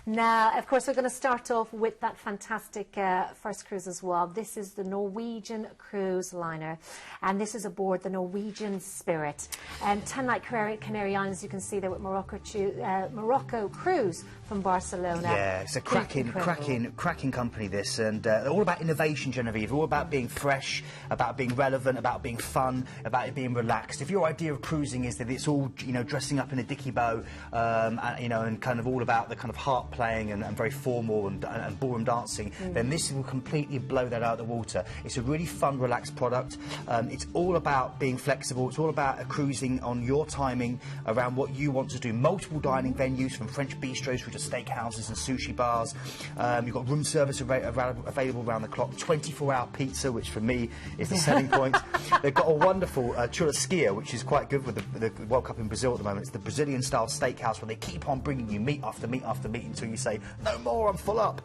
Now, of course, we're going to start off with that fantastic first cruise as well. This is the Norwegian cruise liner, and this is aboard the Nowegian Spirit. 10-night Canary Islands, you can see there with Morocco cruise from Barcelona. Yeah, it's a cracking company, this, and they're all about innovation, Genevieve. All about being fresh, about being relevant, about being fun, about it being relaxed. If your idea of cruising is that it's all, you know, dressing up in a dicky bow, you know, and kind of all about the kind of harp playing and very formal and ballroom dancing, then this will completely blow that out of the water. It's a really fun, relaxed product. It's all about being flexible. It's all about cruising on your timing around what you want to do. Multiple dining venues, from French bistros through to steakhouses and sushi bars. You've got room service available around the clock. 24-hour pizza, which for me is the selling point. They've got a wonderful churrasqueria, which is quite good with the World Cup in Brazil at the moment. It's the Brazilian-style steakhouse where they keep on bringing you meat after meat after meat until you say, no more, I'm full up.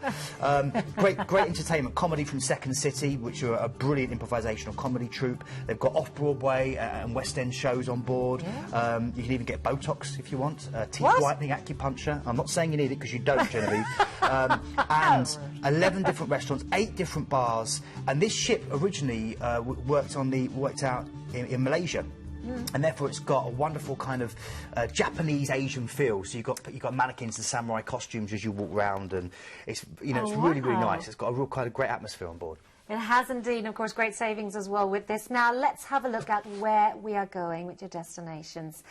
Great entertainment. Comedy from Second City, which are a brilliant improvisational comedy troupe. They've got off-Broadway and West End shows on board. Yeah. You can even get Botox if you want. Teeth whitening, acupuncture. I'm not saying you need it because you don't, Genevieve. And 11 different restaurants, 8 different bars. And this ship originally worked out in Malaysia. And therefore it's got a wonderful kind of Japanese Asian feel. So you've got mannequins and samurai costumes as you walk around, and it's, you know, it's really nice. It's got a real kind of great atmosphere on board. It has indeed, and of course great savings as well with this. Now let's have a look at where we are going with your destinations.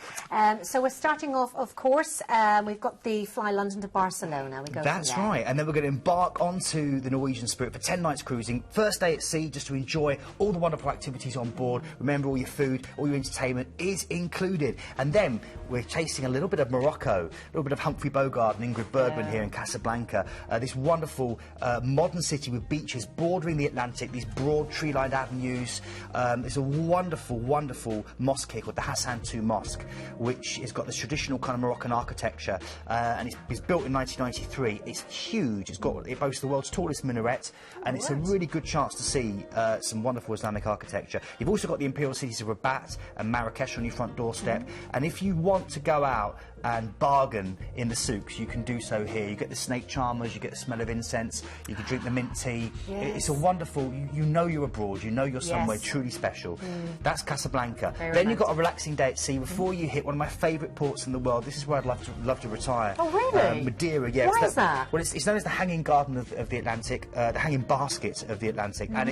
So we're starting off, of course, we've got the Fly London to Barcelona. That's right, and then we're going to embark onto the Norwegian Spirit for 10 nights cruising. First day at sea, just to enjoy all the wonderful activities on board. Remember, all your food, all your entertainment is included. And then we're chasing a little bit of Morocco, a little bit of Humphrey Bogart and Ingrid Bergman here in Casablanca. This wonderful modern city with beaches bordering the Atlantic. These broad tree-lined avenues. There's a wonderful mosque here called the Hassan II Mosque, which has got this traditional kind of Moroccan architecture, and it's built in 1993. It's huge. It boasts the world's tallest minaret, and it's a really good chance to see some wonderful Islamic architecture. You've also got the imperial cities of Rabat and Marrakesh on your front doorstep, and if you want to go out and bargain in the souks, you can do so here. You get the snake charmers, you get the smell of incense, you can drink the mint tea. It's a wonderful, you know you're abroad, you know you're somewhere truly special. That's Casablanca. Then you've got a relaxing day at sea before you hit one of my favourite ports in the world. This is where I'd love to retire. Oh, really? Madeira, yeah. Why is that? Well, it's known as the hanging garden of the Atlantic, the hanging basket of the Atlantic, and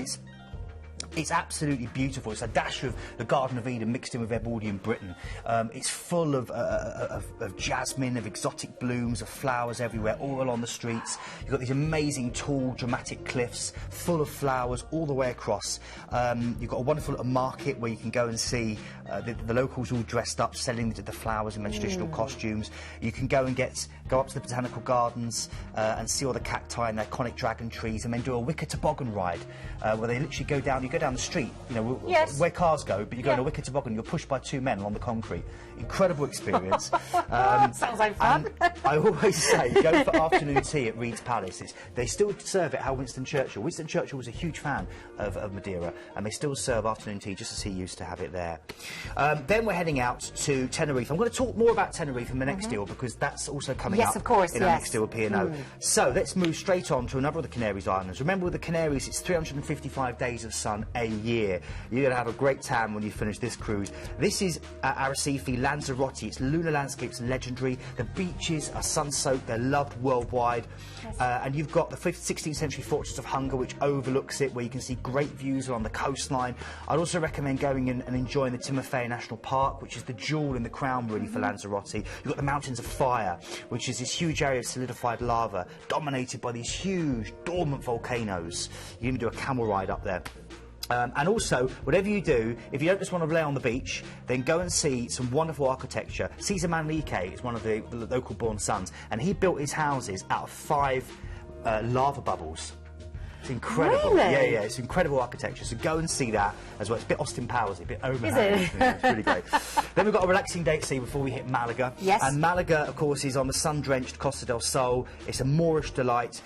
it's absolutely beautiful. It's a dash of the Garden of Eden mixed in with Edwardian Britain. It's full of jasmine, of exotic blooms, of flowers everywhere, all along the streets. You've got these amazing, tall, dramatic cliffs full of flowers all the way across. You've got a wonderful little market where you can go and see the locals all dressed up, selling the flowers in their traditional costumes. You can go up to the botanical gardens and see all the cacti and the iconic dragon trees, and then do a wicker toboggan ride where they literally go down the street, you know, where cars go, but you go in a wicker toboggan, you're pushed by 2 men along the concrete. Incredible experience. Sounds like fun. I always say, go for afternoon tea at Reed's Palace. They still serve it how Winston Churchill was a huge fan of Madeira, and they still serve afternoon tea just as he used to have it there. Then we're heading out to Tenerife. I'm going to talk more about Tenerife in the next deal, because that's also coming up in our next deal with P&O. So let's move straight on to another of the Canary Islands. Remember, with the Canaries, it's 355 days of sun a year. You're going to have a great time when you finish this cruise. This is Arrecife, Lanzarote. Its lunar landscape's legendary. The beaches are sun-soaked. They're loved worldwide. And you've got the 16th century fortress of Hunger, which overlooks it, where you can see great views along the coastline. I'd also recommend going in and enjoying the Timofey National Park, which is the jewel in the crown, really, for Lanzarote. You've got the Mountains of Fire, which is this huge area of solidified lava, dominated by these huge, dormant volcanoes. You can even do a camel ride up there. And also, whatever you do, if you don't just want to lay on the beach, then go and see some wonderful architecture. Cesar Manrique is one of the local-born sons, and he built his houses out of 5 lava bubbles. incredible. Really? Yeah, yeah, it's incredible architecture. So go and see that as well. It's a bit Austin Powers, a bit Oman. Is it? It's really great. Then we've got a relaxing day at sea before we hit Malaga. Yes. And Malaga, of course, is on the sun-drenched Costa del Sol. It's a Moorish delight.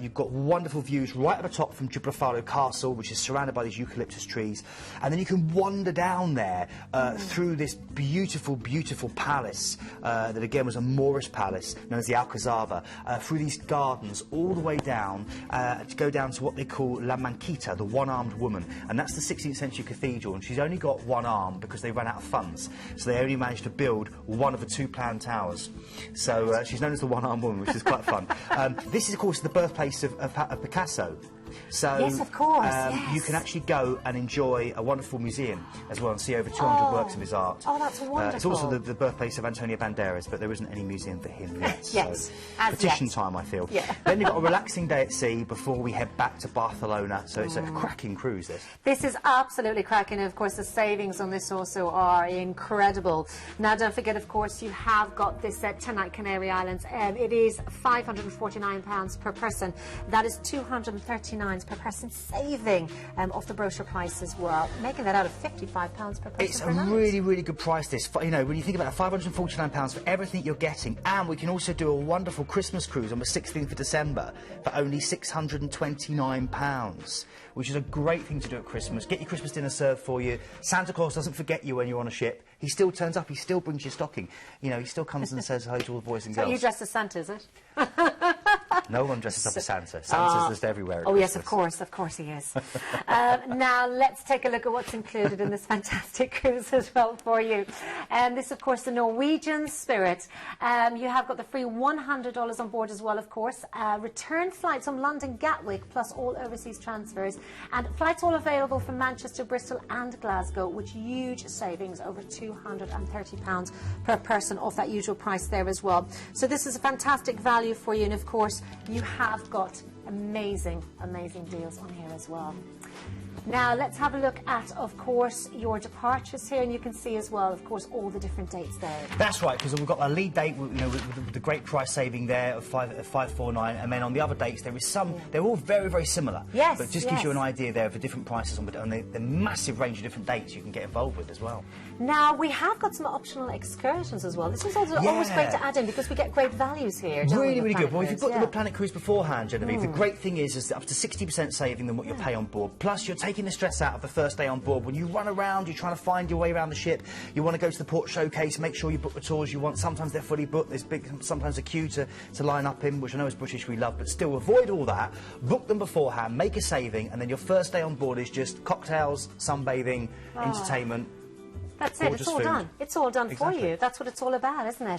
You've got wonderful views right at the top from Gibraltar Castle, which is surrounded by these eucalyptus trees. And then you can wander down there through this beautiful, beautiful palace that again was a Moorish palace known as the Alcazaba, through these gardens all the way down to go down to what they call La Manquita, the one-armed woman, and that's the 16th century cathedral, and she's only got one arm because they ran out of funds, so they only managed to build one of the two planned towers. So she's known as the one-armed woman, which is quite fun. This is of course the birthplace of Picasso. So yes, of course, yes. You can actually go and enjoy a wonderful museum as well and see over 200 works of his art. Oh, that's wonderful. It's also the birthplace of Antonio Banderas, but there isn't any museum for him yet. Yes, so as petition yet. time, I feel. Yeah. Then you've got a relaxing day at sea before we head back to Barcelona. So it's a cracking cruise, this. This is absolutely cracking, and of course the savings on this also are incredible. Now don't forget, of course, you have got this 10-night Canary Islands. It is £549 per person. That is £239 per person, saving off the brochure price as well, making that out of £55 per person. It's per a night. really, really good price, this. You know, when you think about it, £549 for everything you're getting, and we can also do a wonderful Christmas cruise on the 16th of December for only £629, which is a great thing to do at Christmas. Get your Christmas dinner served for you. Santa Claus doesn't forget you when you're on a ship. He still turns up, he still brings you stocking. You know, he still comes and says hello to all the boys and girls. So you dressed as Santa, is it? No one dresses up as Santa. Santa's just everywhere at Oh, yes, Christmas. of course he is. Now, let's take a look at what's included in this fantastic cruise as well for you. This, of course, the Nowegian Spirit. You have got the free $100 on board as well, of course. Return flights from London Gatwick, plus all overseas transfers. And flights all available from Manchester, Bristol and Glasgow, with huge savings, over £230 per person off that usual price there as well. So this is a fantastic value for you, and of course you have got amazing, amazing deals on here as well. Now let's have a look at, of course, your departures here, and you can see as well, of course, all the different dates there. That's right, because we've got a lead date, you know, with the great price saving there of 549, and then on the other dates there is some. They're all very, very similar. Yes, but it just gives you an idea there of the different prices on the massive range of different dates you can get involved with as well. Now we have got some optional excursions as well. This is also always great to add in because we get great values here. Really, really good. Well, if you've booked the Planet Cruise beforehand, Genevieve, the great thing is up to 60% saving than what you pay on board. Plus, you're taking the stress out of the first day on board. When you run around, you're trying to find your way around the ship. You want to go to the port showcase. Make sure you book the tours you want. Sometimes they're fully booked. There's sometimes a queue to line up in, which I know as British we love, but still avoid all that. Book them beforehand. Make a saving, and then your first day on board is just cocktails, sunbathing, entertainment. That's it. It's all done. It's all done for you. That's what it's all about, isn't it?